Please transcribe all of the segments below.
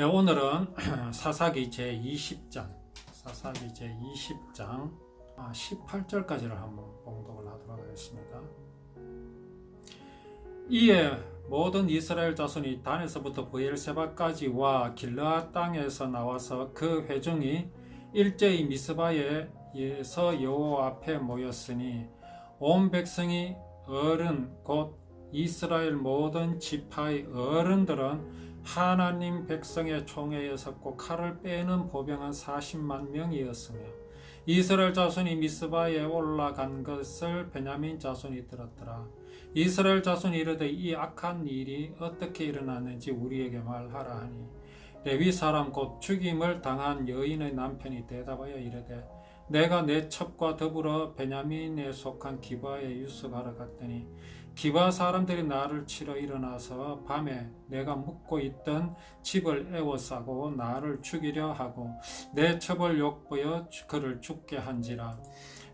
네, 오늘은 사사기 제20장 18절까지를 한번 봉독을 하도록 하겠습니다. 이에 모든 이스라엘 자손이 단에서부터 브엘세바까지와 길르앗 땅에서 나와서 그 회중이 일제히 미스바에서 여호와 앞에 모였으니 온 백성이 어른 곧 이스라엘 모든 지파의 어른들은 하나님 백성의 총회에 섰고 칼을 빼는 보병은 40만 명이었으며 이스라엘 자손이 미스바에 올라간 것을 베냐민 자손이 들었더라. 이스라엘 자손이 이르되 이 악한 일이 어떻게 일어났는지 우리에게 말하라 하니 레위 사람 곧 죽임을 당한 여인의 남편이 대답하여 이르되 내가 내 첩과 더불어 베냐민에 속한 기바에 유숙하러 갔더니 기바 사람들이 나를 치러 일어나서 밤에 내가 묵고 있던 집을 에워싸고 나를 죽이려 하고 내 첩을 욕보여 그를 죽게 한지라.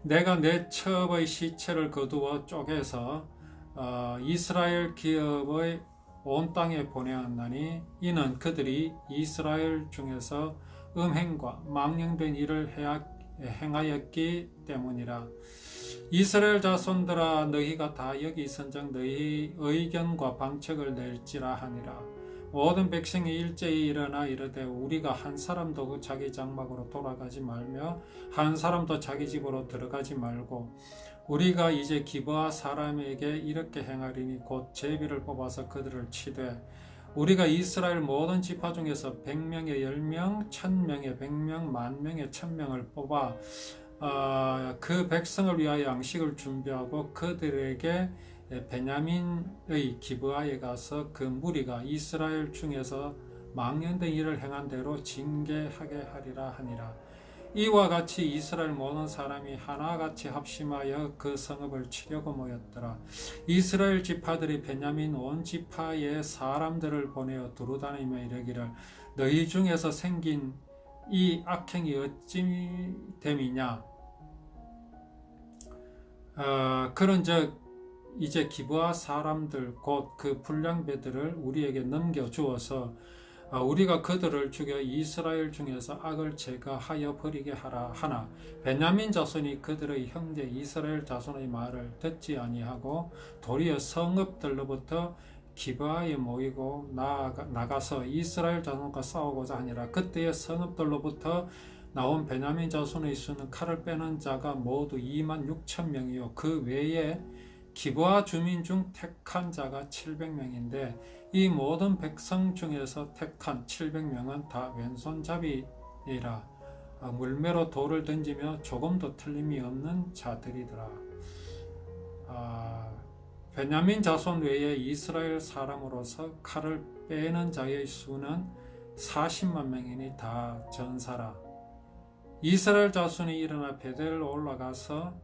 내가 내 첩의 시체를 거두어 쪼개서 이스라엘 기업의 온 땅에 보내었나니 이는 그들이 이스라엘 중에서 음행과 망령된 일을 행하였기 때문이라. 이스라엘 자손들아 너희가 다 여기 있은즉 너희 의견과 방책을 낼지라 하니라. 모든 백성이 일제히 일어나 이르되 우리가 한 사람도 자기 장막으로 돌아가지 말며 한 사람도 자기 집으로 들어가지 말고 우리가 이제 기브아 사람에게 이렇게 행하리니 곧 제비를 뽑아서 그들을 치되 우리가 이스라엘 모든 지파 중에서 100명에 10명, 1000명에 100명, 10,000명에 1000명을 뽑아 그 백성을 위하여 양식을 준비하고 그들에게 베냐민의 기브아에 가서 그 무리가 이스라엘 중에서 망령된 일을 행한 대로 징계하게 하리라 하니라. 이와 같이 이스라엘 모든 사람이 하나같이 합심하여 그 성읍을 치려고 모였더라. 이스라엘 지파들이 베냐민 온 지파의 사람들을 보내어 두루다니며 이르기를 너희 중에서 생긴 이 악행이 어찌 됨이냐. 그런즉 이제 기브아 사람들 곧 그 불량배들을 우리에게 넘겨주어서 우리가 그들을 죽여 이스라엘 중에서 악을 제거하여 버리게 하라 하나 베냐민 자손이 그들의 형제 이스라엘 자손의 말을 듣지 아니하고 도리어 성읍들로부터 기브아에 모이고 나가서 이스라엘 자손과 싸우고자 하니라. 그때의 성읍들로부터 나온 베냐민 자손의 수는 칼을 빼는 자가 모두 26,000명이요 그 외에 기브아 주민 중 택한 자가 700명인데 이 모든 백성 중에서 택한 700명은 다 왼손잡이니라. 물매로 돌을 던지며 조금도 틀림이 없는 자들이더라. 베냐민 자손 외에 이스라엘 사람으로서 칼을 빼는 자의 수는 40만 명이니 다 전사라. 이스라엘 자손이 일어나 베델에 올라가서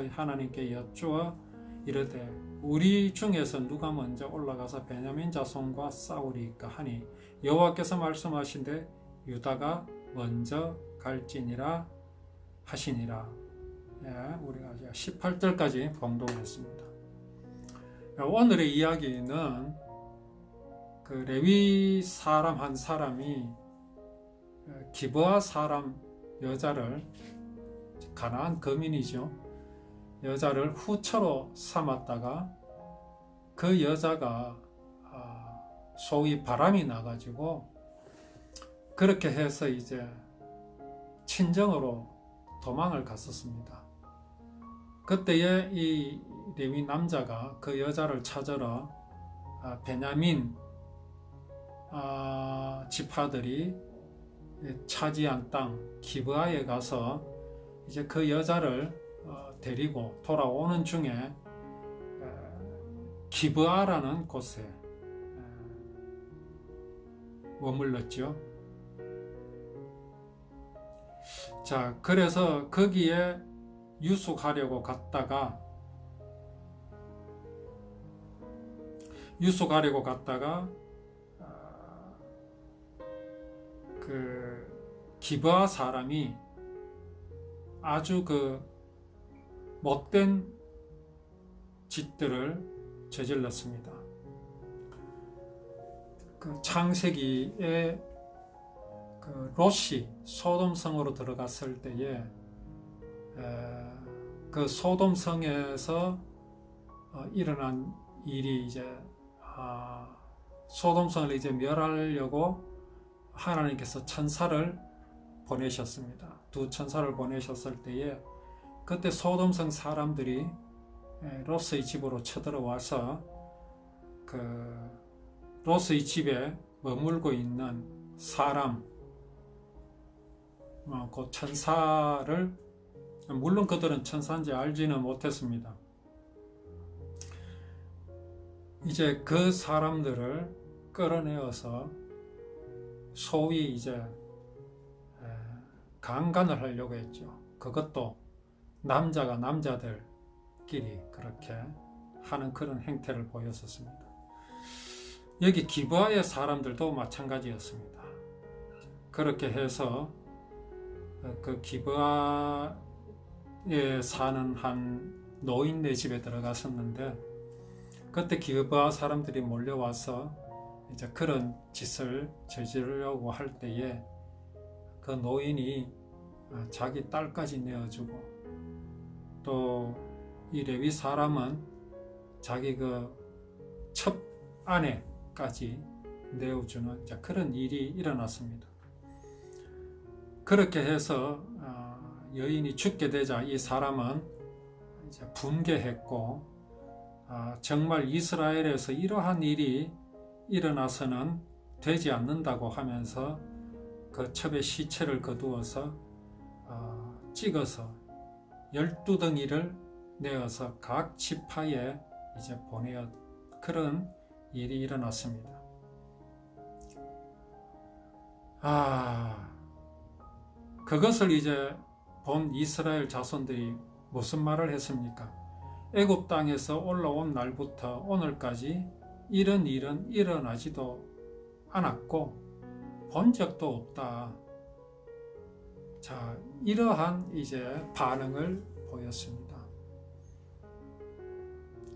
하나님께 여쭈어 이르되 우리 중에서 누가 먼저 올라가서 베냐민 자손과 싸우리까 하니 여호와께서 말씀하신대 유다가 먼저 갈지니라 하시니라. 우리가 18절까지 봉독했습니다. 오늘의 이야기는 그 레위 사람 한 사람이 기브아 사람 여자를 가나안 거민이죠. 여자를 후처로 삼았다가 그 여자가 소위 바람이 나가지고 그렇게 해서 이제 친정으로 도망을 갔었습니다. 그때에 이 레위 남자가 그 여자를 찾으러 베냐민 지파들이 차지한 땅 기브아에 가서 이제 그 여자를 데리고 돌아오는 중에 기브아라는 곳에 머물렀죠. 자, 그래서 거기에 유숙하려고 갔다가 그 기브아 사람이 아주 그 못된 짓들을 저질렀습니다. 그 창세기에 그 롯이 소돔성으로 들어갔을 때에 그 소돔성에서 일어난 일이 이제 소돔성을 이제 멸하려고 하나님께서 천사를 보내셨습니다. 두 천사를 보내셨을 때에 그때 소돔성 사람들이 롯의 집으로 쳐들어와서 그 롯의 집에 머물고 있는 사람, 그 천사를, 물론 그들은 천사인지 알지는 못했습니다. 이제 그 사람들을 끌어내어서 소위 이제 강간을 하려고 했죠. 그것도 남자가 남자들끼리 그렇게 하는 그런 행태를 보였었습니다. 여기 기브아의 사람들도 마찬가지였습니다. 그렇게 해서 그 기브아에 사는 한 노인네 집에 들어갔었는데, 그때 기브아 사람들이 몰려와서 이제 그런 짓을 저지르려고 할 때에 그 노인이 자기 딸까지 내어주고, 또 이 레위 사람은 자기 그 첫 아내까지 내어주는 그런 일이 일어났습니다. 그렇게 해서 여인이 죽게 되자 이 사람은 이제 분개했고, 정말 이스라엘에서 이러한 일이 일어나서는 되지 않는다고 하면서 그 첩의 시체를 거두어서 찍어서 12덩이를 내어서 각 지파에 이제 보내어 그런 일이 일어났습니다. 그것을 이제 본 이스라엘 자손들이 무슨 말을 했습니까? 애굽 땅에서 올라온 날부터 오늘까지 이런 일은 일어나지도 않았고 본 적도 없다. 자, 이러한 이제 반응을 보였습니다.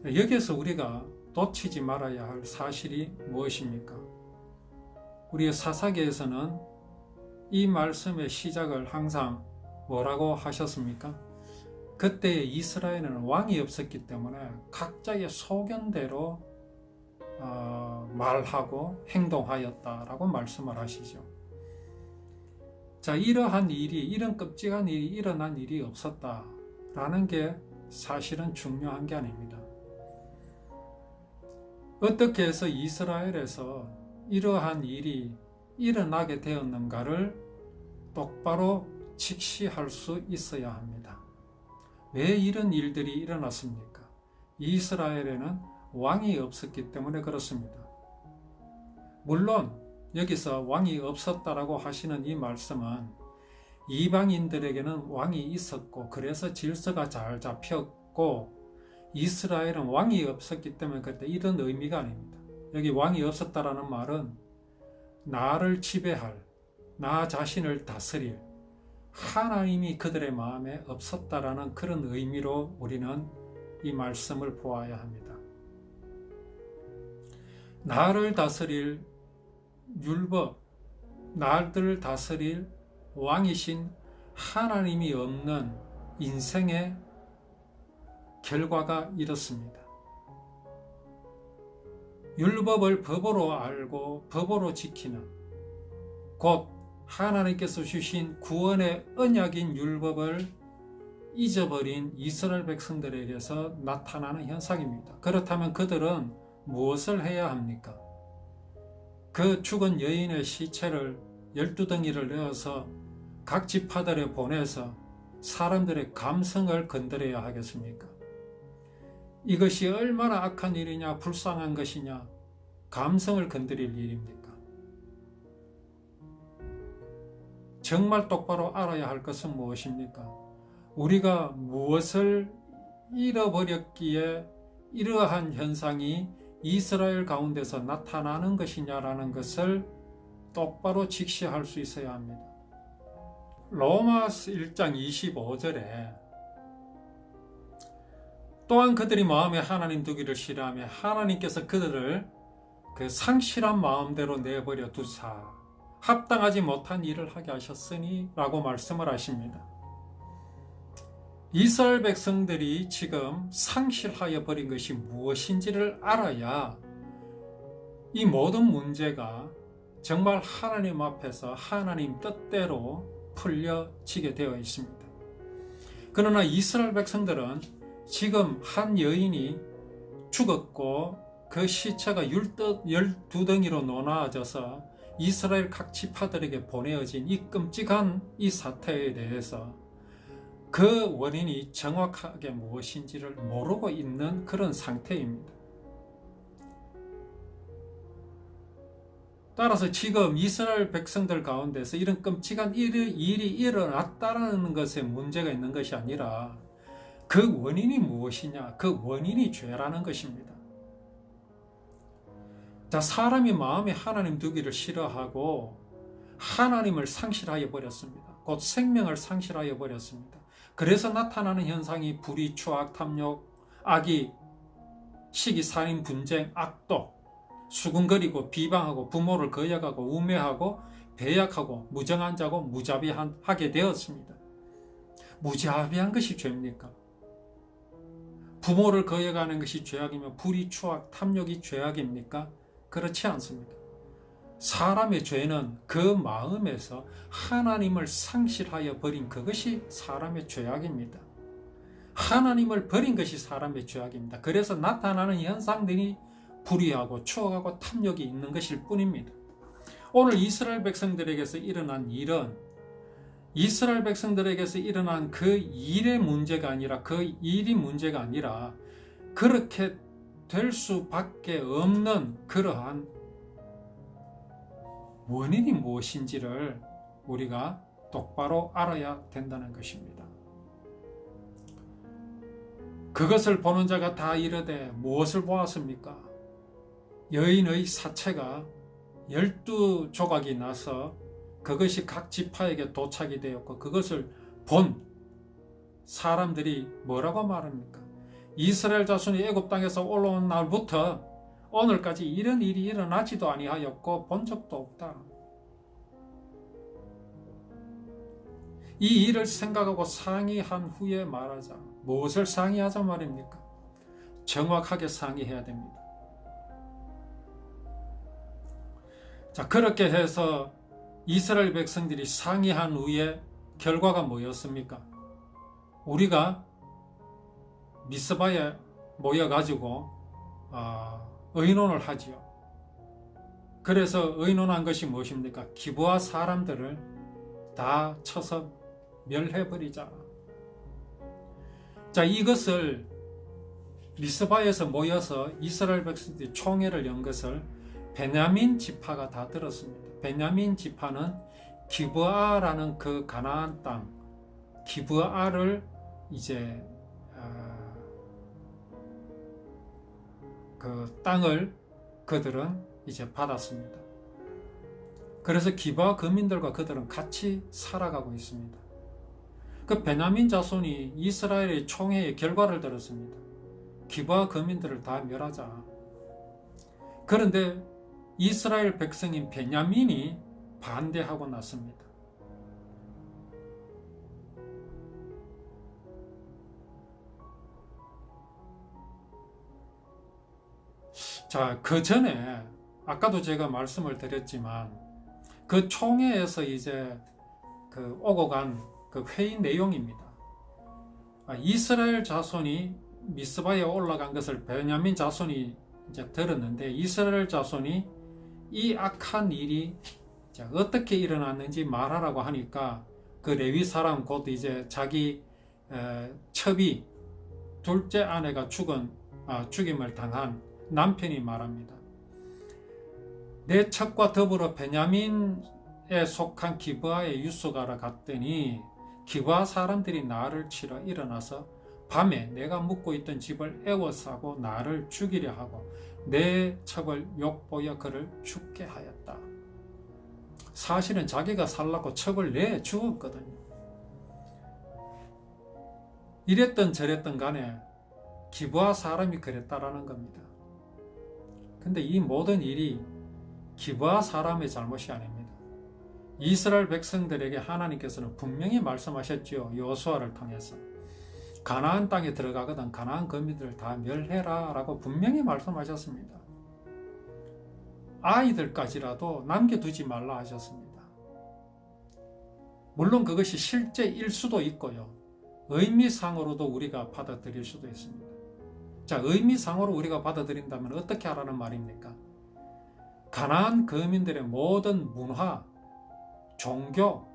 여기에서 우리가 놓치지 말아야 할 사실이 무엇입니까? 우리의 사사기에서는 이 말씀의 시작을 항상 뭐라고 하셨습니까? 그때 이스라엘에는 왕이 없었기 때문에 각자의 소견대로 말하고 행동하였다라고 말씀을 하시죠. 자, 이러한 일이, 이런 끔찍한 일이 일어난 일이 없었다라는 게 사실은 중요한 게 아닙니다. 어떻게 해서 이스라엘에서 이러한 일이 일어나게 되었는가를 똑바로 직시할 수 있어야 합니다. 왜 이런 일들이 일어났습니까? 이스라엘에는 왕이 없었기 때문에 그렇습니다. 물론 여기서 왕이 없었다라고 하시는 이 말씀은 이방인들에게는 왕이 있었고 그래서 질서가 잘 잡혔고 이스라엘은 왕이 없었기 때문에 그때 이런 의미가 아닙니다. 여기 왕이 없었다라는 말은 나를 지배할, 나 자신을 다스릴 하나님이 그들의 마음에 없었다라는 그런 의미로 우리는 이 말씀을 보아야 합니다. 나를 다스릴 율법, 나를 다스릴 왕이신 하나님이 없는 인생의 결과가 이렇습니다. 율법을 법으로 알고 법으로 지키는, 곧 하나님께서 주신 구원의 언약인 율법을 잊어버린 이스라엘 백성들에게서 나타나는 현상입니다. 그렇다면 그들은 무엇을 해야 합니까? 그 죽은 여인의 시체를 12덩이를 내어서 각 지파들에 보내서 사람들의 감성을 건드려야 하겠습니까? 이것이 얼마나 악한 일이냐, 불쌍한 것이냐, 감성을 건드릴 일입니까? 정말 똑바로 알아야 할 것은 무엇입니까? 우리가 무엇을 잃어버렸기에 이러한 현상이 이스라엘 가운데서 나타나는 것이냐라는 것을 똑바로 직시할 수 있어야 합니다. 로마서 1장 25절에 또한 그들이 마음에 하나님 두기를 싫어하며 하나님께서 그들을 그 상실한 마음대로 내버려 두사 합당하지 못한 일을 하게 하셨으니 라고 말씀을 하십니다. 이스라엘 백성들이 지금 상실하여 버린 것이 무엇인지를 알아야 이 모든 문제가 정말 하나님 앞에서 하나님 뜻대로 풀려지게 되어 있습니다. 그러나 이스라엘 백성들은 지금 한 여인이 죽었고 그 시체가 12덩이로 나눠져서 이스라엘 각 지파들에게 보내어진 이 끔찍한 이 사태에 대해서 그 원인이 정확하게 무엇인지를 모르고 있는 그런 상태입니다. 따라서 지금 이스라엘 백성들 가운데서 이런 끔찍한 일이 일어났다는 것에 문제가 있는 것이 아니라 그 원인이 무엇이냐? 그 원인이 죄라는 것입니다. 자, 사람이 마음에 하나님 두기를 싫어하고 하나님을 상실하여 버렸습니다. 곧 생명을 상실하여 버렸습니다. 그래서 나타나는 현상이 불의, 추악, 탐욕, 악의, 시기, 살인, 분쟁, 악독, 수군거리고 비방하고 부모를 거역하고 우매하고 배약하고 무정한 자고 무자비하게 되었습니다. 무자비한 것이 죄입니까? 부모를 거역하는 것이 죄악이며 불의, 추악, 탐욕이 죄악입니까? 그렇지 않습니다. 사람의 죄는 그 마음에서 하나님을 상실하여 버린 그것이 사람의 죄악입니다. 하나님을 버린 것이 사람의 죄악입니다. 그래서 나타나는 현상들이 불의하고 추억하고 탐욕이 있는 것일 뿐입니다. 오늘 이스라엘 백성들에게서 일어난 일은 이스라엘 백성들에게서 일어난 그 일의 문제가 아니라 그 일이 문제가 아니라 그렇게 될 수밖에 없는 그러한 원인이 무엇인지를 우리가 똑바로 알아야 된다는 것입니다. 그것을 보는 자가 다 이르되 무엇을 보았습니까? 여인의 사체가 12조각이 나서 그것이 각 지파에게 도착이 되었고 그것을 본 사람들이 뭐라고 말합니까? 이스라엘 자손이 애굽 땅에서 올라온 날부터 오늘까지 이런 일이 일어나지도 아니하였고 본 적도 없다. 이 일을 생각하고 상의한 후에 말하자. 무엇을 상의하자 말입니까? 정확하게 상의해야 됩니다. 자, 그렇게 해서 이스라엘 백성들이 상의한 후에 결과가 뭐였습니까? 우리가 미스바에 모여가지고 의논을 하지요. 그래서 의논한 것이 무엇입니까? 기브아 사람들을 다 쳐서 멸해버리자. 자, 이것을 미스바에서 모여서 이스라엘 백성들이 총회를 연 것을 베냐민 지파가 다 들었습니다. 베냐민 지파는 기브아라는 그 가나안 땅, 기브아를 이제 그 땅을 그들은 이제 받았습니다. 그래서 기브아 거민들과 그들은 같이 살아가고 있습니다. 그 베냐민 자손이 이스라엘의 총회의 결과를 들었습니다. 기브아 거민들을 다 멸하자. 그런데 이스라엘 백성인 베냐민이 반대하고 났습니다. 자, 그 전에 아까도 제가 말씀을 드렸지만 그 총회에서 이제 그 오고 간 그 회의 내용입니다. 이스라엘 자손이 미스바에 올라간 것을 베냐민 자손이 이제 들었는데 이스라엘 자손이 이 악한 일이 어떻게 일어났는지 말하라고 하니까 그 레위 사람 곧 이제 자기 첩이 둘째 아내가 죽임을 당한 남편이 말합니다. 내 첩과 더불어 베냐민에 속한 기브아에 유숙하러 갔더니 기브아 사람들이 나를 치러 일어나서 밤에 내가 묵고 있던 집을 에워싸고 나를 죽이려 하고 내 첩을 욕보여 그를 죽게 하였다. 사실은 자기가 살라고 첩을 내 죽었거든요. 이랬던 저랬던 간에 기브아 사람이 그랬다라는 겁니다. 근데 이 모든 일이 기브아 사람의 잘못이 아닙니다. 이스라엘 백성들에게 하나님께서는 분명히 말씀하셨죠. 여호수아를 통해서 가나안 땅에 들어가거든 가나안 거민들을 다 멸해라 라고 분명히 말씀하셨습니다. 아이들까지라도 남겨두지 말라 하셨습니다. 물론 그것이 실제일 수도 있고요. 의미상으로도 우리가 받아들일 수도 있습니다. 자, 의미상으로 우리가 받아들인다면 어떻게 하라는 말입니까? 가나안 거민들의 모든 문화, 종교,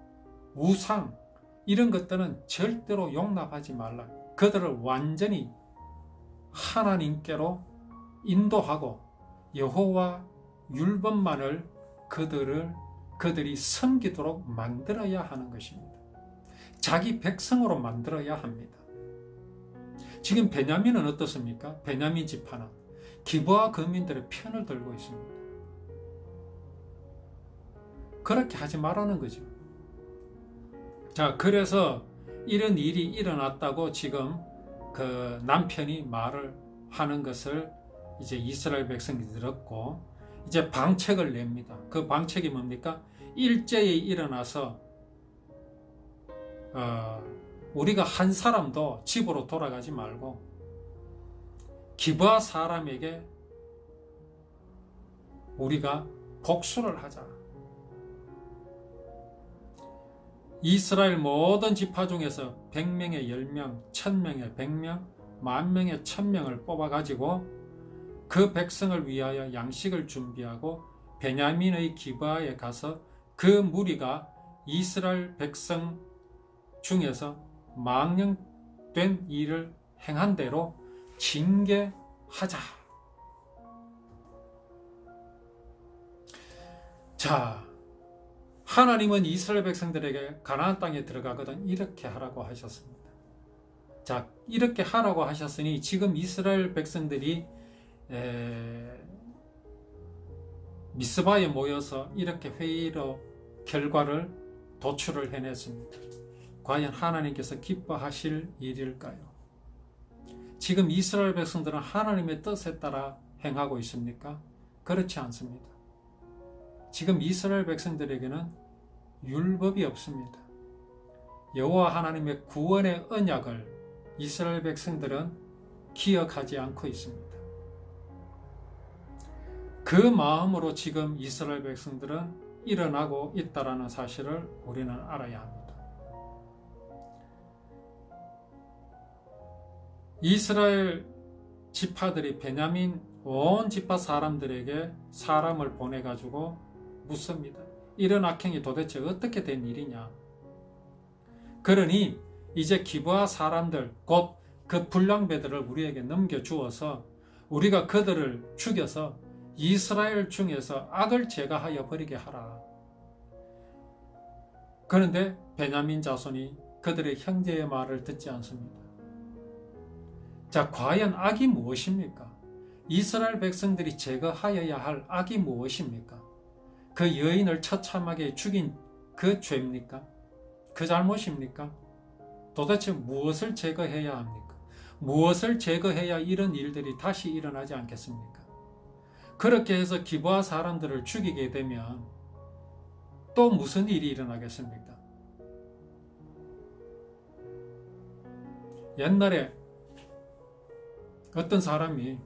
우상 이런 것들은 절대로 용납하지 말라. 그들을 완전히 하나님께로 인도하고 여호와 율법만을 그들이 섬기도록 만들어야 하는 것입니다. 자기 백성으로 만들어야 합니다. 지금 베냐민은 어떻습니까? 베냐민 지파는 기브아 거민들의 편을 들고 있습니다. 그렇게 하지 말라는 거죠. 자, 그래서 이런 일이 일어났다고 지금 그 남편이 말을 하는 것을 이제 이스라엘 백성이 들었고 이제 방책을 냅니다. 그 방책이 뭡니까? 일제히 일어나서 우리가 한 사람도 집으로 돌아가지 말고 기브아 사람에게 우리가 복수를 하자. 이스라엘 모든 지파 중에서 100명에 10명, 1000명에 100명, 10,000명에 1000명을 뽑아가지고 그 백성을 위하여 양식을 준비하고 베냐민의 기브아에 가서 그 무리가 이스라엘 백성 중에서 망령된 일을 행한 대로 징계하자. 자, 하나님은 이스라엘 백성들에게 가나안 땅에 들어가거든 이렇게 하라고 하셨습니다. 자, 이렇게 하라고 하셨으니 지금 이스라엘 백성들이 미스바에 모여서 이렇게 회의로 결과를 도출을 해냈습니다. 과연 하나님께서 기뻐하실 일일까요? 지금 이스라엘 백성들은 하나님의 뜻에 따라 행하고 있습니까? 그렇지 않습니다. 지금 이스라엘 백성들에게는 율법이 없습니다. 여호와 하나님의 구원의 언약을 이스라엘 백성들은 기억하지 않고 있습니다. 그 마음으로 지금 이스라엘 백성들은 일어나고 있다는 사실을 우리는 알아야 합니다. 이스라엘 지파들이 베냐민 온 지파 사람들에게 사람을 보내가지고 묻습니다. 이런 악행이 도대체 어떻게 된 일이냐? 그러니 이제 기브아 사람들 곧 그 불량배들을 우리에게 넘겨주어서 우리가 그들을 죽여서 이스라엘 중에서 악을 제거하여 버리게 하라. 그런데 베냐민 자손이 그들의 형제의 말을 듣지 않습니다. 자, 과연 악이 무엇입니까? 이스라엘 백성들이 제거하여야 할 악이 무엇입니까? 그 여인을 처참하게 죽인 그 죄입니까? 그 잘못입니까? 도대체 무엇을 제거해야 합니까? 무엇을 제거해야 이런 일들이 다시 일어나지 않겠습니까? 그렇게 해서 기브아 사람들을 죽이게 되면 또 무슨 일이 일어나겠습니까? 옛날에 어떤 사람이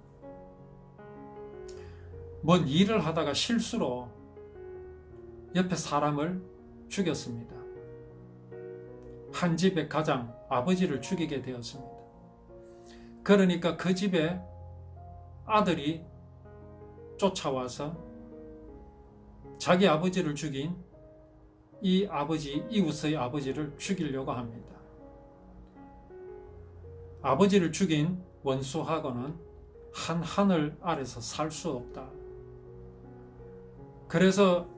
뭔 일을 하다가 실수로 옆에 사람을 죽였습니다. 한 집의 가장 아버지를 죽이게 되었습니다. 그러니까 그 집에 아들이 쫓아와서 자기 아버지를 죽인 이 아버지, 이웃의 아버지를 죽이려고 합니다. 아버지를 죽인 원수하고는 한 하늘 아래서 살 수 없다. 그래서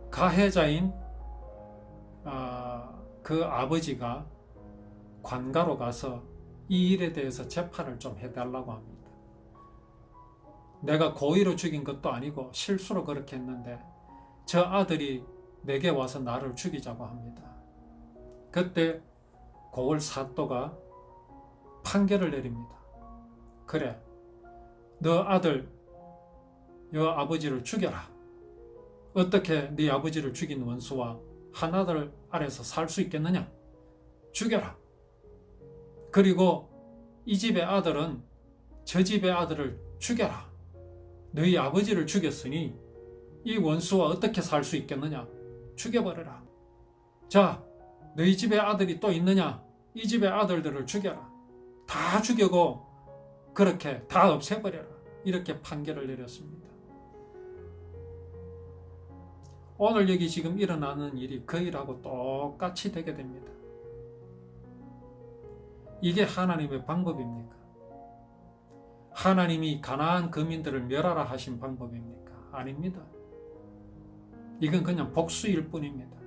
가해자인 그 아버지가 관가로 가서 이 일에 대해서 재판을 좀 해달라고 합니다. 내가 고의로 죽인 것도 아니고 실수로 그렇게 했는데 저 아들이 내게 와서 나를 죽이자고 합니다. 그때 고을 사또가 판결을 내립니다. 그래, 너 아들, 여 아버지를 죽여라. 어떻게 네 아버지를 죽인 원수와 한 아들 아래서 살 수 있겠느냐? 죽여라. 그리고 이 집의 아들은 저 집의 아들을 죽여라. 너희 아버지를 죽였으니 이 원수와 어떻게 살 수 있겠느냐? 죽여버려라. 자, 너희 집에 아들이 또 있느냐? 이 집의 아들들을 죽여라. 다 죽여고 그렇게 다 없애버려라. 이렇게 판결을 내렸습니다. 오늘 여기 지금 일어나는 일이 그 일하고 똑같이 되게 됩니다. 이게 하나님의 방법입니까? 하나님이 가나안 거민들을 멸하라 하신 방법입니까? 아닙니다. 이건 그냥 복수일 뿐입니다.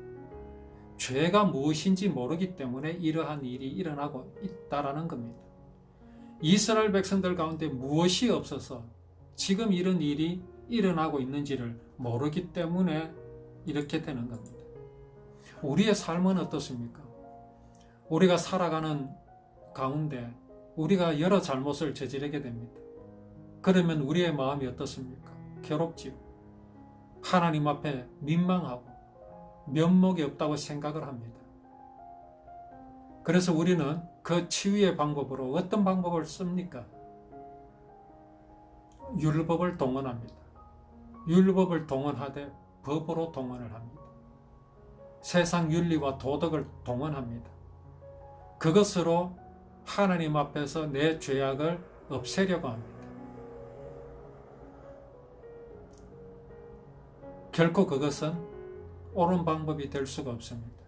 죄가 무엇인지 모르기 때문에 이러한 일이 일어나고 있다라는 겁니다. 이스라엘 백성들 가운데 무엇이 없어서 지금 이런 일이 일어나고 있는지를 모르기 때문에 이렇게 되는 겁니다. 우리의 삶은 어떻습니까? 우리가 살아가는 가운데 우리가 여러 잘못을 저지르게 됩니다. 그러면 우리의 마음이 어떻습니까? 괴롭지요. 하나님 앞에 민망하고 면목이 없다고 생각을 합니다. 그래서 우리는 그 치유의 방법으로 어떤 방법을 씁니까? 율법을 동원합니다. 율법을 동원하되 법으로 동원을 합니다. 세상 윤리와 도덕을 동원합니다. 그것으로 하나님 앞에서 내 죄악을 없애려고 합니다. 결코 그것은 옳은 방법이 될 수가 없습니다.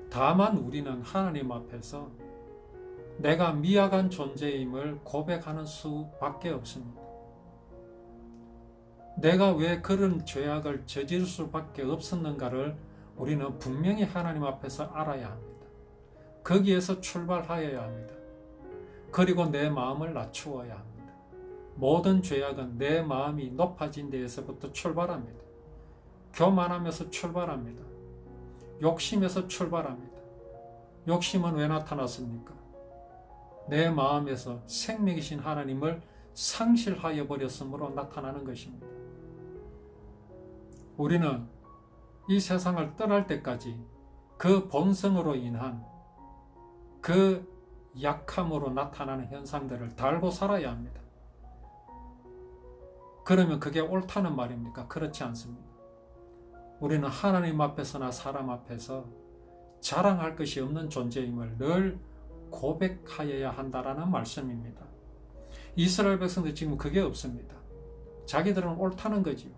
다만 우리는 하나님 앞에서 내가 미약한 존재임을 고백하는 수밖에 없습니다. 내가 왜 그런 죄악을 저지를 수밖에 없었는가를 우리는 분명히 하나님 앞에서 알아야 합니다. 거기에서 출발하여야 합니다. 그리고 내 마음을 낮추어야 합니다. 모든 죄악은 내 마음이 높아진 데에서부터 출발합니다. 교만하면서 출발합니다. 욕심에서 출발합니다. 욕심은 왜 나타났습니까? 내 마음에서 생명이신 하나님을 상실하여 버렸으므로 나타나는 것입니다. 우리는 이 세상을 떠날 때까지 그 본성으로 인한 그 약함으로 나타나는 현상들을 달고 살아야 합니다. 그러면 그게 옳다는 말입니까? 그렇지 않습니다. 우리는 하나님 앞에서나 사람 앞에서 자랑할 것이 없는 존재임을 늘 고백하여야 한다라는 말씀입니다. 이스라엘 백성들 지금 그게 없습니다. 자기들은 옳다는 거지요.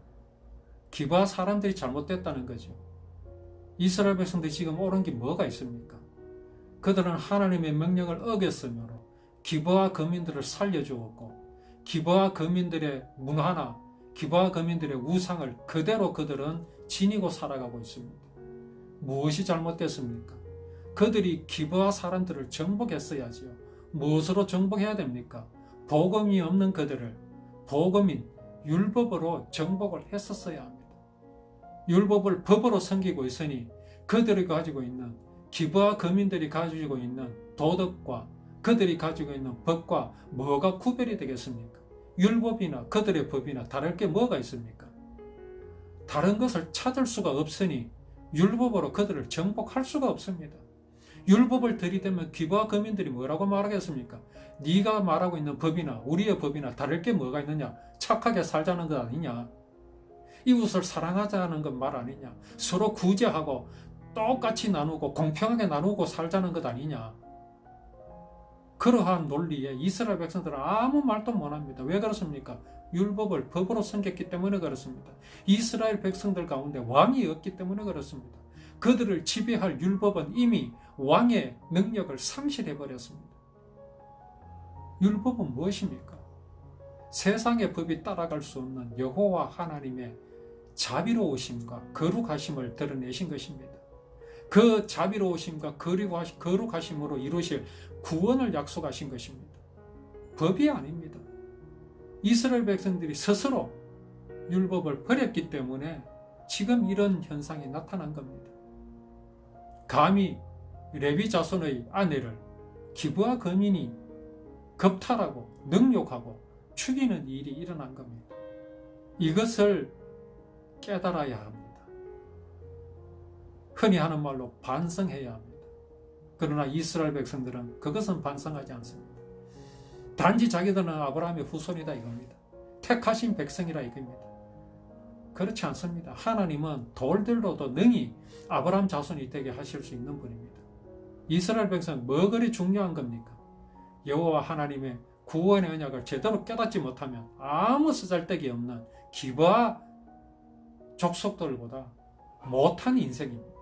기브아 사람들이 잘못됐다는 거죠. 이스라엘 백성들이 지금 옳은 게 뭐가 있습니까? 그들은 하나님의 명령을 어겼으므로 기브아 거민들을 살려주었고 기브아 거민들의 문화나 기브아 거민들의 우상을 그대로 그들은 지니고 살아가고 있습니다. 무엇이 잘못됐습니까? 그들이 기브아 사람들을 정복했어야지요. 무엇으로 정복해야 됩니까? 복음이 없는 그들을 복음인 율법으로 정복을 했었어야 합니다. 율법을 법으로 섬기고 있으니 그들이 가지고 있는 기브아 거민들이 가지고 있는 도덕과 그들이 가지고 있는 법과 뭐가 구별이 되겠습니까? 율법이나 그들의 법이나 다를 게 뭐가 있습니까? 다른 것을 찾을 수가 없으니 율법으로 그들을 정복할 수가 없습니다. 율법을 들이대면 기브아 거민들이 뭐라고 말하겠습니까? 네가 말하고 있는 법이나 우리의 법이나 다를 게 뭐가 있느냐? 착하게 살자는 것 아니냐? 이웃을 사랑하자는 건 말 아니냐? 서로 구제하고 똑같이 나누고 공평하게 나누고 살자는 것 아니냐? 그러한 논리에 이스라엘 백성들은 아무 말도 못합니다. 왜 그렇습니까? 율법을 법으로 섬겼기 때문에 그렇습니다. 이스라엘 백성들 가운데 왕이 없기 때문에 그렇습니다. 그들을 지배할 율법은 이미 왕의 능력을 상실해버렸습니다. 율법은 무엇입니까? 세상의 법이 따라갈 수 없는 여호와 하나님의 자비로우심과 거룩하심을 드러내신 것입니다. 그 자비로우심과 거룩하심으로 이루실 구원을 약속하신 것입니다. 법이 아닙니다. 이스라엘 백성들이 스스로 율법을 버렸기 때문에 지금 이런 현상이 나타난 겁니다. 감히 레위 자손의 아내를 기브아 거민이 겁탈하고 능욕하고 죽이는 일이 일어난 겁니다. 이것을 깨달아야 합니다. 흔히 하는 말로 반성해야 합니다. 그러나 이스라엘 백성들은 그것은 반성하지 않습니다. 단지 자기들은 아브라함의 후손이다 이겁니다. 택하신 백성이라 이겁니다. 그렇지 않습니다. 하나님은 돌들로도 능히 아브라함 자손이 되게 하실 수 있는 분입니다. 이스라엘 백성은 뭐 그리 중요한 겁니까? 여호와 하나님의 구원의 언약을 제대로 깨닫지 못하면 아무 쓰잘데기 없는 기브아 족속들보다 못한 인생입니다.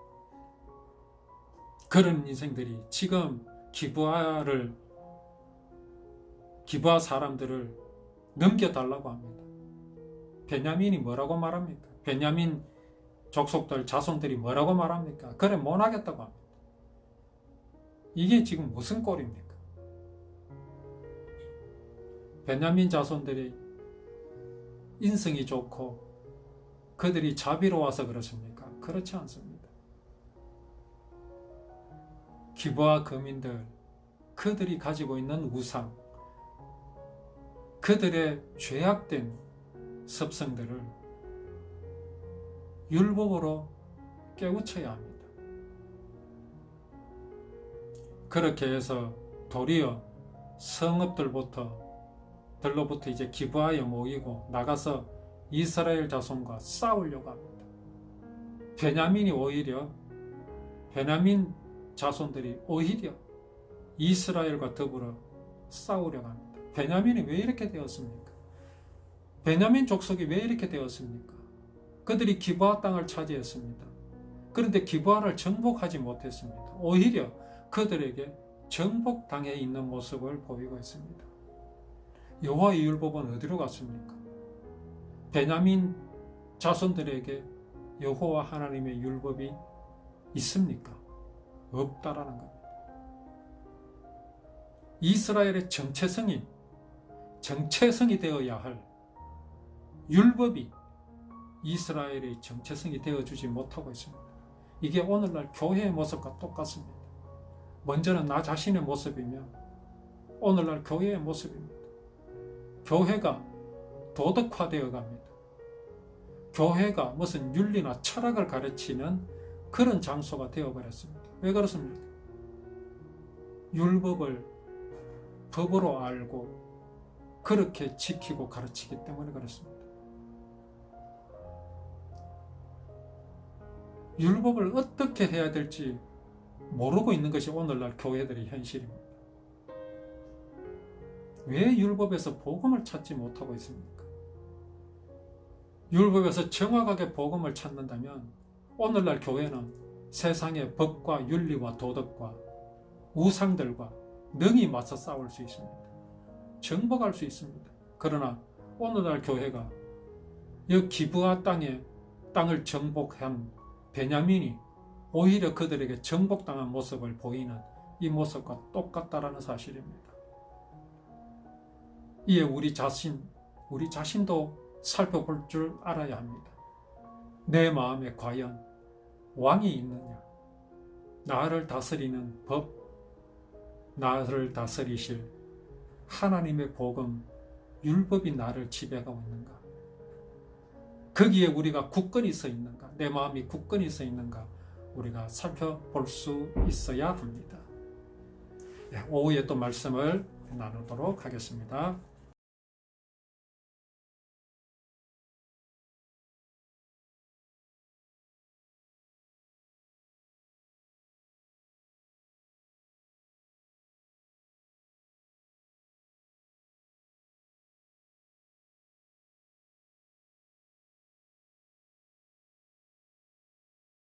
그런 인생들이 지금 기브아 사람들을 넘겨달라고 합니다. 베냐민이 뭐라고 말합니까? 베냐민 족속들 자손들이 뭐라고 말합니까? 그래 못하겠다고 합니다. 이게 지금 무슨 꼴입니까? 베냐민 자손들이 인성이 좋고 그들이 자비로워서 그렇습니까? 그렇지 않습니다. 기브아 거민들, 그들이 가지고 있는 우상, 그들의 죄악된 습성들을 율법으로 깨우쳐야 합니다. 그렇게 해서 도리어 성읍들로부터 이제 기브아에 모이고 나가서 이스라엘 자손과 싸우려고 합니다. 베냐민 자손들이 오히려 이스라엘과 더불어 싸우려고 합니다. 베냐민이 왜 이렇게 되었습니까? 베냐민 족속이 왜 이렇게 되었습니까? 그들이 기브아 땅을 차지했습니다. 그런데 기브아를 정복하지 못했습니다. 오히려 그들에게 정복당해 있는 모습을 보이고 있습니다. 여호와의 율법은 어디로 갔습니까? 베냐민 자손들에게 여호와 하나님의 율법이 있습니까? 없다라는 겁니다. 이스라엘의 정체성이 되어야 할 율법이 이스라엘의 정체성이 되어주지 못하고 있습니다. 이게 오늘날 교회의 모습과 똑같습니다. 먼저는 나 자신의 모습이며 오늘날 교회의 모습입니다. 교회가 도덕화되어 갑니다. 교회가 무슨 윤리나 철학을 가르치는 그런 장소가 되어버렸습니다. 왜 그렇습니까? 율법을 법으로 알고 그렇게 지키고 가르치기 때문에 그렇습니다. 율법을 어떻게 해야 될지 모르고 있는 것이 오늘날 교회들의 현실입니다. 왜 율법에서 복음을 찾지 못하고 있습니까? 율법에서 정확하게 복음을 찾는다면 오늘날 교회는 세상의 법과 윤리와 도덕과 우상들과 능히 맞서 싸울 수 있습니다. 정복할 수 있습니다. 그러나 오늘날 교회가 이 기브아 땅을 정복한 베냐민이 오히려 그들에게 정복당한 모습을 보이는 이 모습과 똑같다라는 사실입니다. 이에 우리 자신도 살펴볼 줄 알아야 합니다. 내 마음에 과연 왕이 있느냐? 나를 다스리는 법, 나를 다스리실 하나님의 복음, 율법이 나를 지배하고 있는가? 거기에 우리가 굳건히 서 있는가? 내 마음이 굳건히 서 있는가? 우리가 살펴볼 수 있어야 합니다. 오후에 또 말씀을 나누도록 하겠습니다.